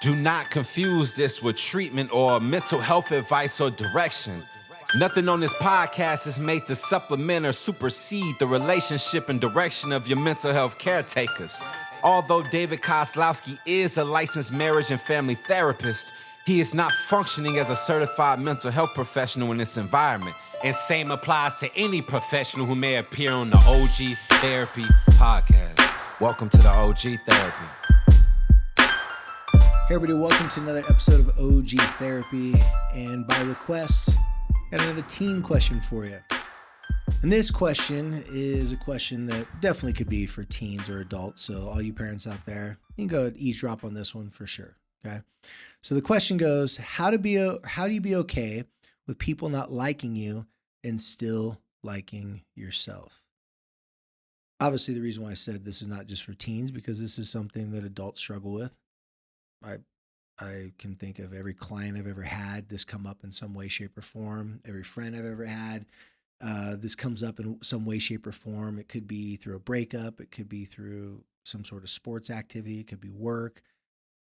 Do not confuse this with treatment or mental health advice or direction. Nothing on this podcast is made to supplement or supersede the relationship and direction of your mental health caretakers. Although David Kozlowski is a licensed marriage and family therapist, he is not functioning as a certified mental health professional in this environment. And same applies to any professional who may appear on the OG Therapy podcast. Welcome to the OG Therapy. Hey everybody, welcome to another episode of OG Therapy, and by request, got another teen question for you. And this question is a question that definitely could be for teens or adults, so all you parents out there, you can go eavesdrop on this one for sure, okay? So the question goes, how do you be okay with people not liking you and still liking yourself? Obviously, the reason why I said this is not just for teens, because this is something that adults struggle with. I can think of every client I've ever had, this come up in some way, shape, or form. Every friend I've ever had, this comes up in some way, shape, or form. It could be through a breakup. It could be through some sort of sports activity. It could be work.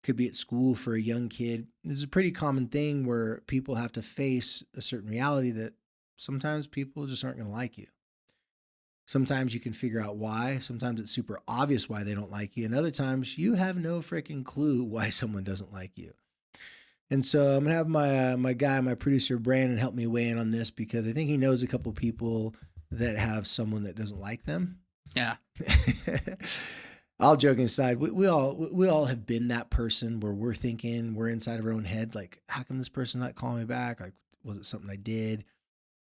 It could be at school for a young kid. This is a pretty common thing where people have to face a certain reality that sometimes people just aren't going to like you. Sometimes you can figure out why. Sometimes it's super obvious why they don't like you. And other times you have no freaking clue why someone doesn't like you. And so I'm going to have my producer, Brandon, help me weigh in on this because I think he knows a couple people that have someone that doesn't like them. Yeah. All joking aside, we all have been that person where we're thinking, we're inside of our own head, like, how come this person not calling me back? Like, was it something I did?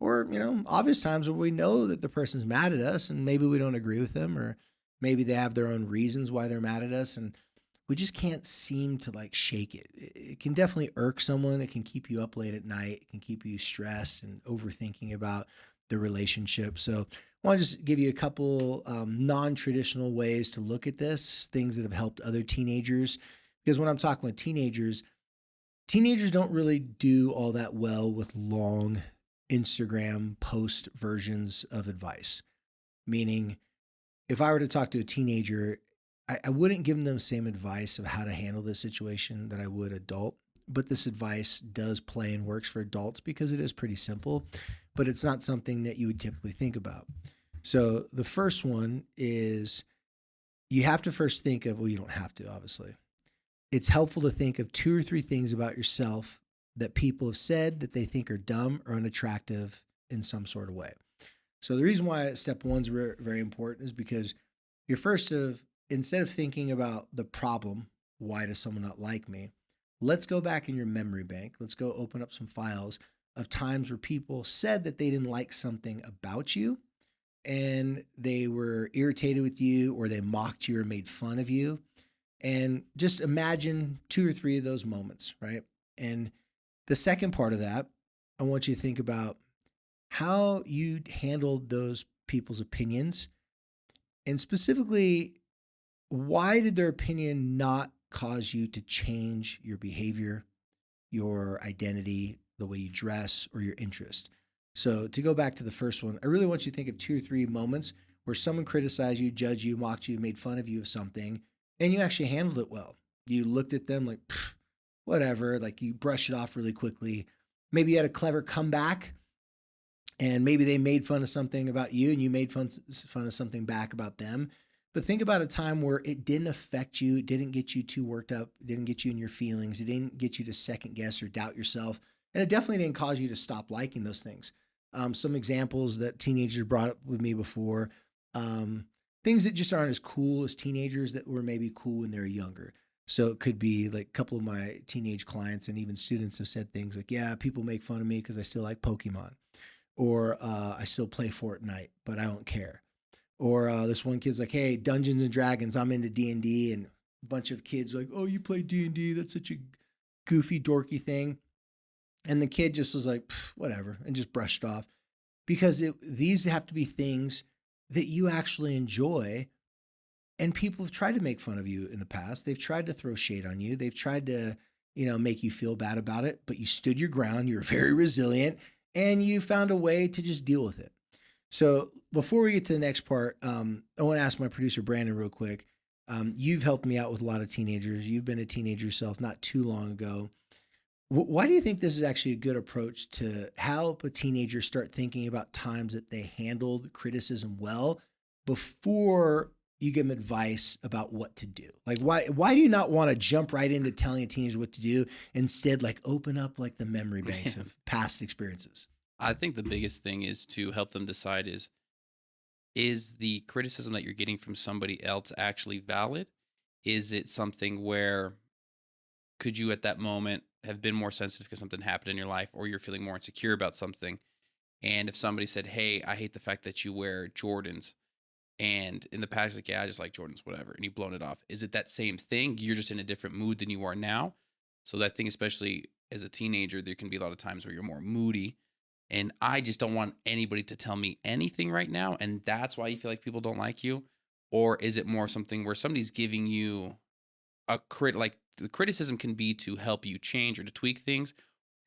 Or, obvious times where we know that the person's mad at us and maybe we don't agree with them, or maybe they have their own reasons why they're mad at us and we just can't seem to shake it. It can definitely irk someone. It can keep you up late at night. It can keep you stressed and overthinking about the relationship. So I want to just give you a couple non-traditional ways to look at this, things that have helped other teenagers. Because when I'm talking with teenagers don't really do all that well with long Instagram post versions of advice. Meaning, if I were to talk to a teenager, I wouldn't give them the same advice of how to handle this situation that I would adult. But this advice does play and works for adults because it is pretty simple, but it's not something that you would typically think about. So the first one is you have to first think of, well, you don't have to, obviously. It's helpful to think of 2 or 3 things about yourself that people have said that they think are dumb or unattractive in some sort of way. So the reason why step 1 is very important is because instead of thinking about the problem, why does someone not like me? Let's go back in your memory bank. Let's go open up some files of times where people said that they didn't like something about you and they were irritated with you or they mocked you or made fun of you. And just imagine 2 or 3 of those moments, right? And the second part of that, I want you to think about how you handled those people's opinions, and specifically, why did their opinion not cause you to change your behavior, your identity, the way you dress, or your interest? So to go back to the first one, I really want you to think of 2 or 3 moments where someone criticized you, judged you, mocked you, made fun of you of something, and you actually handled it well. You looked at them like, whatever, like you brush it off really quickly. Maybe you had a clever comeback and maybe they made fun of something about you and you made fun of something back about them. But think about a time where it didn't affect you, it didn't get you too worked up, it didn't get you in your feelings, it didn't get you to second guess or doubt yourself, and it definitely didn't cause you to stop liking those things. Some examples that teenagers brought up with me before, things that just aren't as cool as teenagers that were maybe cool when they were younger. So it could be like a couple of my teenage clients and even students have said things like, yeah, people make fun of me because I still like Pokemon, or I still play Fortnite, but I don't care. Or this one kid's like, hey, Dungeons and Dragons, I'm into D&D, and a bunch of kids are like, oh, you play D&D? That's such a goofy, dorky thing. And the kid just was like, whatever, and just brushed off. Because these have to be things that you actually enjoy. And people have tried to make fun of you in the past. They've tried to throw shade on you. They've tried to, make you feel bad about it, but you stood your ground. You were very resilient and you found a way to just deal with it. So before we get to the next part, I want to ask my producer, Brandon, real quick. You've helped me out with a lot of teenagers. You've been a teenager yourself not too long ago. Why do you think this is actually a good approach to help a teenager start thinking about times that they handled criticism well before you give them advice about what to do? Like, why do you not want to jump right into telling a teenager what to do? Instead, like open up like the memory banks of past experiences. I think the biggest thing is to help them decide is the criticism that you're getting from somebody else actually valid? Is it something where could you at that moment have been more sensitive because something happened in your life, or you're feeling more insecure about something? And if somebody said, "Hey, I hate the fact that you wear Jordans," and in the past, like, "Yeah, I just like Jordans, whatever," and you've blown it off. Is it that same thing? You're just in a different mood than you are now. So that thing, especially as a teenager, there can be a lot of times where you're more moody. And I just don't want anybody to tell me anything right now. And that's why you feel like people don't like you. Or is it more something where somebody's giving you like the criticism can be to help you change or to tweak things?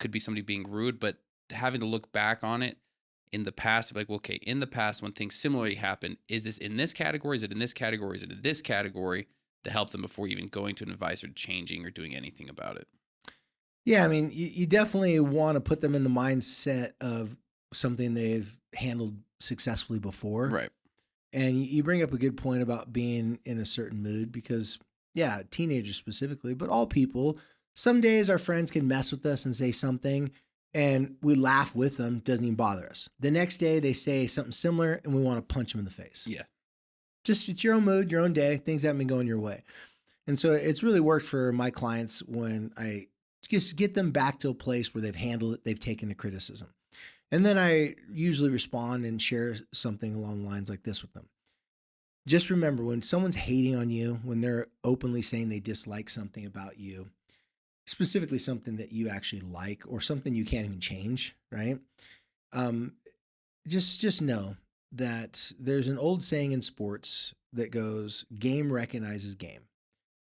Could be somebody being rude, but having to look back on it in the past, like, okay, in the past when things similarly happen, is this in this category? Is it in this category? Is it in this category? To help them before even going to an advice or changing or doing anything about it. Yeah, I mean, you definitely want to put them in the mindset of something they've handled successfully before. Right. And you bring up a good point about being in a certain mood because, yeah, teenagers specifically, but all people, some days our friends can mess with us and say something and we laugh with them, doesn't even bother us. The next day they say something similar and we want to punch them in the face. Yeah. Just it's your own mood, your own day. Things haven't been going your way. And so it's really worked for my clients when I just get them back to a place where they've handled it, they've taken the criticism. And then I usually respond and share something along the lines like this with them. Just remember, when someone's hating on you, when they're openly saying they dislike something about you, specifically something that you actually like or something you can't even change, right? Just know that there's an old saying in sports that goes, game recognizes game.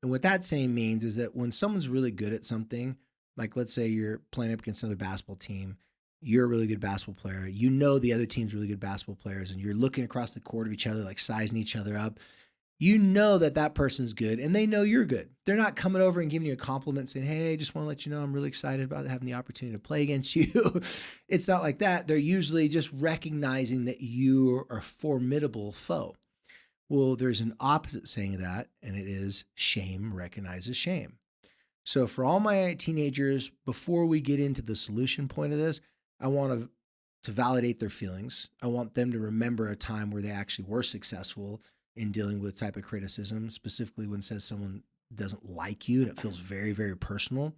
And what that saying means is that when someone's really good at something, like let's say you're playing up against another basketball team, you're a really good basketball player, you know the other team's really good basketball players, and you're looking across the court of each other, like sizing each other up, you know that that person's good, and they know you're good. They're not coming over and giving you a compliment saying, "Hey, just want to let you know I'm really excited about having the opportunity to play against you." It's not like that. They're usually just recognizing that you are a formidable foe. Well, there's an opposite saying of that, and it is shame recognizes shame. So for all my teenagers, before we get into the solution point of this, I want to validate their feelings. I want them to remember a time where they actually were successful in dealing with type of criticism, specifically when it says someone doesn't like you and it feels very, very personal.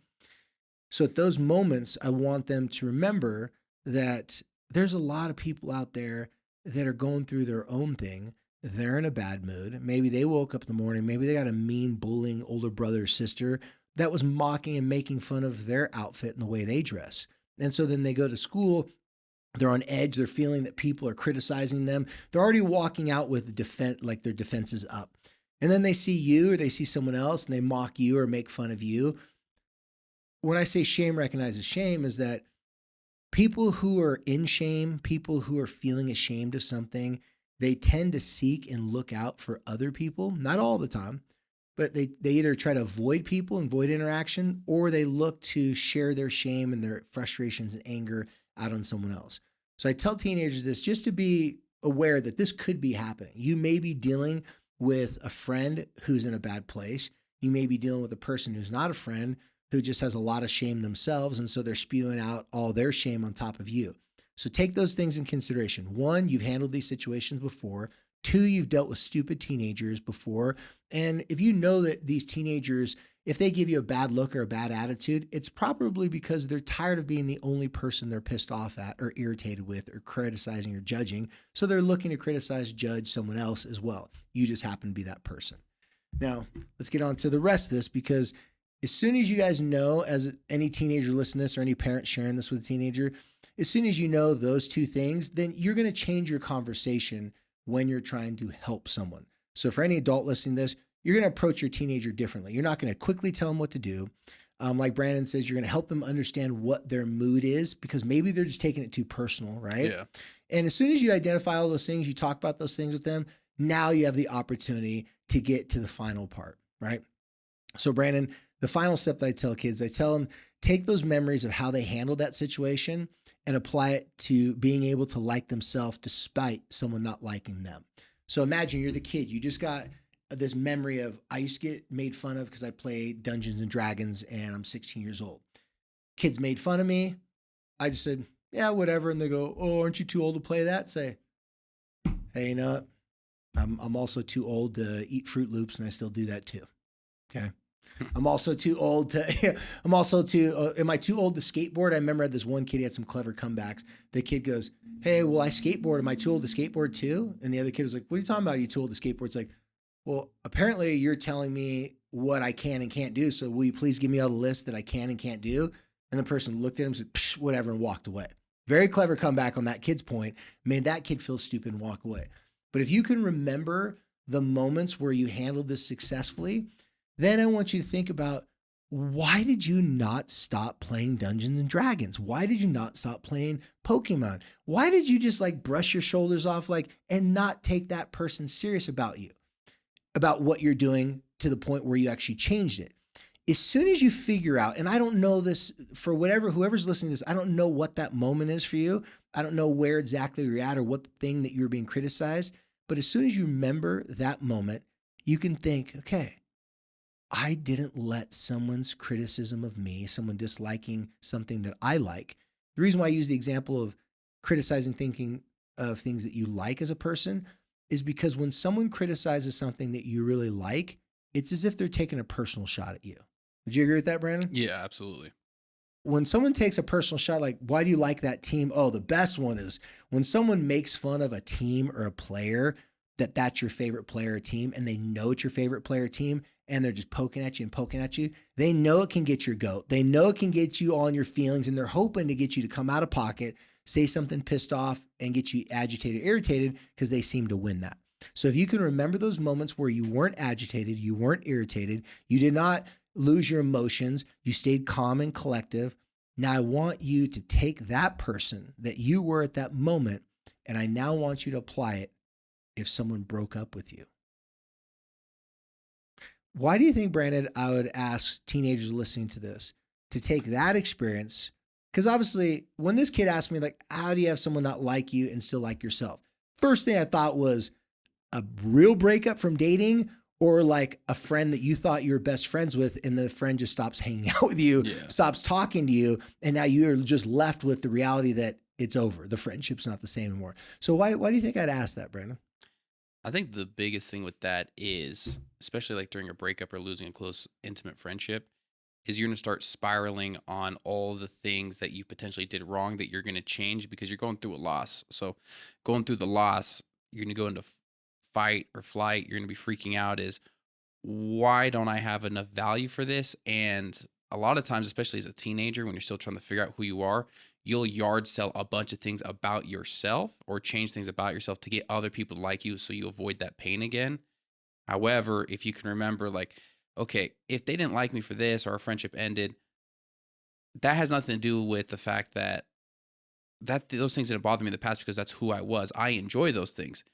So at those moments, I want them to remember that there's a lot of people out there that are going through their own thing. They're in a bad mood. Maybe they woke up in the morning. Maybe they got a mean, bullying older brother or sister that was mocking and making fun of their outfit and the way they dress. And so then they go to school, they're on edge, they're feeling that people are criticizing them. They're already walking out with defense, like their defenses up. And then they see you or they see someone else and they mock you or make fun of you. When I say shame recognizes shame is that people who are in shame, people who are feeling ashamed of something, they tend to seek and look out for other people, not all the time, but they either try to avoid people and avoid interaction, or they look to share their shame and their frustrations and anger out on someone else. So I tell teenagers this just to be aware that this could be happening. You may be dealing with a friend who's in a bad place. You may be dealing with a person who's not a friend who just has a lot of shame themselves, and so they're spewing out all their shame on top of you. So take those things in consideration. One, you've handled these situations before. Two, you've dealt with stupid teenagers before. And if you know that these teenagers, if they give you a bad look or a bad attitude, it's probably because they're tired of being the only person they're pissed off at or irritated with or criticizing or judging. So they're looking to criticize, judge someone else as well. You just happen to be that person. Now, let's get on to the rest of this, because as soon as you guys know, as any teenager listening to this or any parent sharing this with a teenager, as soon as you know those two things, then you're going to change your conversation when you're trying to help someone. So for any adult listening to this, you're going to approach your teenager differently. You're not going to quickly tell them what to do. Like Brandon says, you're going to help them understand what their mood is, because maybe they're just taking it too personal, right? Yeah. And as soon as you identify all those things, you talk about those things with them, Now you have the opportunity to get to the final part, right? So Brandon, the final step that I tell kids, I tell them, take those memories of how they handled that situation and apply it to being able to like themselves despite someone not liking them. So imagine you're the kid, you just got this memory of, I used to get made fun of because I play Dungeons and Dragons and I'm 16 years old. Kids made fun of me. I just said, yeah, whatever. And they go, oh, aren't you too old to play that? Say, hey, you know what? I'm also too old to eat Fruit Loops, and I still do that too. Okay. I'm also too old to, am I too old to skateboard? I remember I had this one kid, he had some clever comebacks. The kid goes, hey, well, I skateboard. Am I too old to skateboard too? And the other kid was like, what are you talking about? Are you too old to skateboard? It's like, well, apparently you're telling me what I can and can't do. So will you please give me all the list that I can and can't do? And the person looked at him and said, psh, whatever, and walked away. Very clever comeback on that kid's point, made that kid feel stupid and walk away. But if you can remember the moments where you handled this successfully, then I want you to think about, why did you not stop playing Dungeons and Dragons? Why did you not stop playing Pokemon? Why did you just like brush your shoulders off and not take that person serious about you, about what you're doing to the point where you actually changed it? As soon as you figure out, and I don't know this for whoever's listening to this, I don't know what that moment is for you. I don't know where exactly you're at or what thing that you're being criticized. But as soon as you remember that moment, you can think, okay, I didn't let someone's criticism of me, someone disliking something that I like. The reason why I use the example of criticizing thinking of things that you like as a person is because when someone criticizes something that you really like, it's as if they're taking a personal shot at you. Would you agree with that, Brandon? Yeah, absolutely. When someone takes a personal shot, like, why do you like that team? Oh, the best one is when someone makes fun of a team or a player, that's your favorite player or team, and they know it's your favorite player or team, and they're just poking at you and poking at you. They know it can get your goat. They know it can get you on your feelings, and they're hoping to get you to come out of pocket, say something pissed off, and get you agitated, irritated, because they seem to win that. So if you can remember those moments where you weren't agitated, you weren't irritated, you did not lose your emotions, you stayed calm and collective. Now I want you to take that person that you were at that moment, and I now want you to apply it if someone broke up with you. Why do you think, Brandon, I would ask teenagers listening to this to take that experience? Because obviously, when this kid asked me, like, how do you have someone not like you and still like yourself? First thing I thought was a real breakup from dating, or like a friend that you thought you were best friends with and the friend just stops hanging out with you, stops talking to you, and now you're just left with the reality that it's over. The friendship's not the same anymore. So why do you think I'd ask that, Brandon? I think the biggest thing with that is, especially like during a breakup or losing a close, intimate friendship, is you're going to start spiraling on all the things that you potentially did wrong that you're going to change because you're going through a loss. So going through the loss, you're going to go into fight or flight. You're going to be freaking out is, why don't I have enough value for this? And a lot of times, especially as a teenager, when you're still trying to figure out who you are, you'll yard sell a bunch of things about yourself or change things about yourself to get other people to like you so you avoid that pain again. However, if you can remember, like, okay, if they didn't like me for this or our friendship ended, that has nothing to do with the fact that those things didn't bother me in the past because that's who I was. I enjoy those things.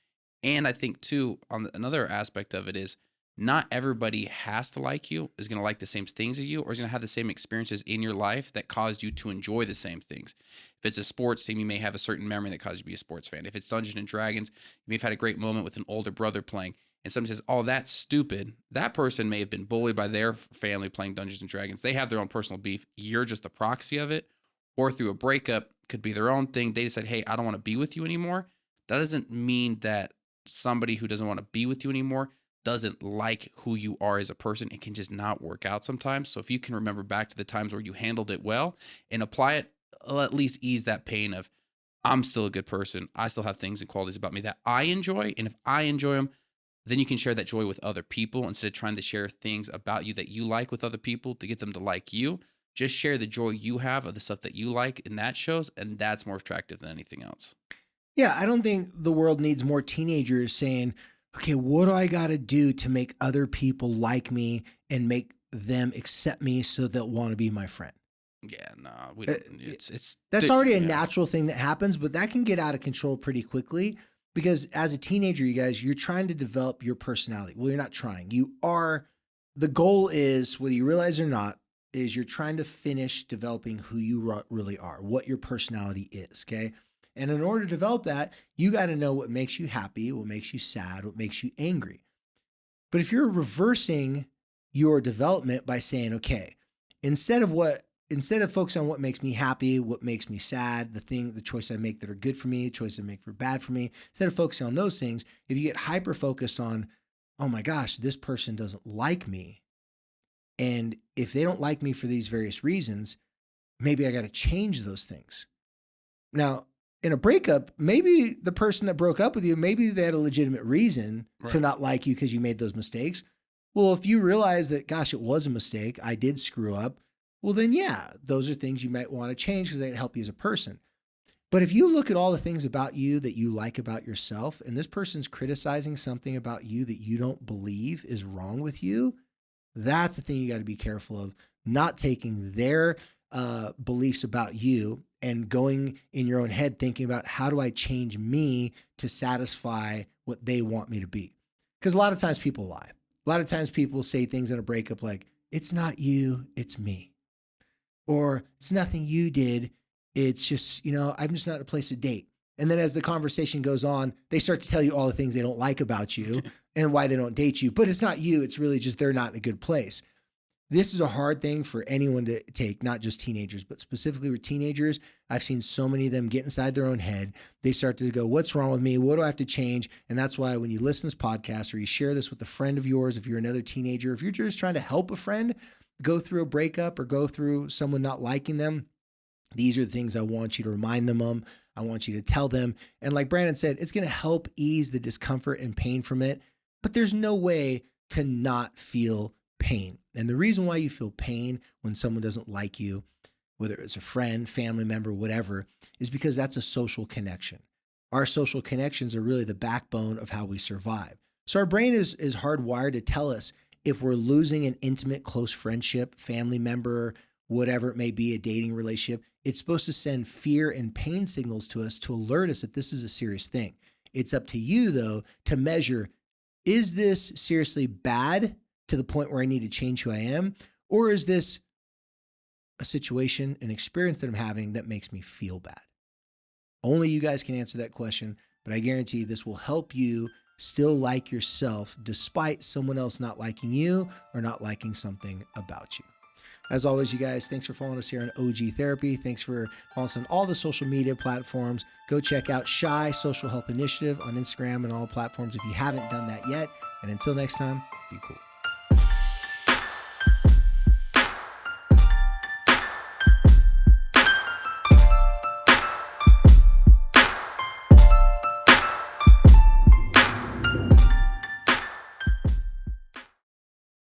And I think, too, on another aspect of it is not everybody has to like you, is going to like the same things as you, or is going to have the same experiences in your life that caused you to enjoy the same things. If it's a sports team, you may have a certain memory that caused you to be a sports fan. If it's Dungeons and Dragons, you may have had a great moment with an older brother playing, and someone says, oh, that's stupid. That person may have been bullied by their family playing Dungeons and Dragons. They have their own personal beef. You're just the proxy of it. Or through a breakup, could be their own thing. They decide, hey, I don't want to be with you anymore. That doesn't mean that somebody who doesn't want to be with you anymore doesn't like who you are as a person. It can just not work out sometimes. So if you can remember back to the times where you handled it well and apply it, it'll at least ease that pain of, I'm still a good person. I still have things and qualities about me that I enjoy. And if I enjoy them, then you can share that joy with other people instead of trying to share things about you that you like with other people to get them to like you. Just share the joy you have of the stuff that you like, and that shows, and that's more attractive than anything else. Yeah, I don't think the world needs more teenagers saying, okay, what do I got to do to make other people like me and make them accept me so they'll want to be my friend? Yeah, no, we don't. That's already a natural thing that happens, but that can get out of control pretty quickly. Because as a teenager, you guys, you're trying to develop your personality. Well, you're not trying. You are. The goal is, whether you realize it or not, is you're trying to finish developing who you really are, what your personality is, okay? And in order to develop that, you got to know what makes you happy, what makes you sad, what makes you angry. But if you're reversing your development by saying, okay, instead of focusing on what makes me happy, what makes me sad, the choice I make that are good for me, the choice I make for bad for me, instead of focusing on those things, if you get hyper focused on, oh my gosh, this person doesn't like me. And if they don't like me for these various reasons, maybe I got to change those things. Now, in a breakup, maybe the person that broke up with you, maybe they had a legitimate reason to not like you because you made those mistakes. Well, if you realize that, gosh, it was a mistake, I did screw up, well, then yeah, those are things you might want to change because they can help you as a person. But if you look at all the things about you that you like about yourself, and this person's criticizing something about you that you don't believe is wrong with you, that's the thing you got to be careful of, not taking their beliefs about you and going in your own head thinking about, how do I change me to satisfy what they want me to be? Because a lot of times people lie. A lot of times people say things in a breakup like, it's not you, it's me. Or it's nothing you did. It's just, I'm just not in a place to date. And then as the conversation goes on, they start to tell you all the things they don't like about you and why they don't date you. But it's not you. It's really just they're not in a good place. This is a hard thing for anyone to take, not just teenagers, but specifically with teenagers. I've seen so many of them get inside their own head. They start to go, what's wrong with me? What do I have to change? And that's why when you listen to this podcast or you share this with a friend of yours, if you're another teenager, if you're just trying to help a friend go through a breakup or go through someone not liking them, these are the things I want you to remind them of. I want you to tell them. And like Brandon said, it's going to help ease the discomfort and pain from it. But there's no way to not feel pain. And the reason why you feel pain when someone doesn't like you, whether it's a friend, family member, whatever, is because that's a social connection. Our social connections are really the backbone of how we survive. So our brain is hardwired to tell us if we're losing an intimate, close friendship, family member, whatever it may be, a dating relationship, it's supposed to send fear and pain signals to us to alert us that this is a serious thing. It's up to you, though, to measure, is this seriously bad to the point where I need to change who I am? Or is this a situation, an experience that I'm having that makes me feel bad? Only you guys can answer that question, but I guarantee this will help you still like yourself despite someone else not liking you or not liking something about you. As always, you guys, thanks for following us here on OG Therapy. Thanks for following us on all the social media platforms. Go check out Shy Social Health Initiative on Instagram and all platforms if you haven't done that yet. And until next time, be cool.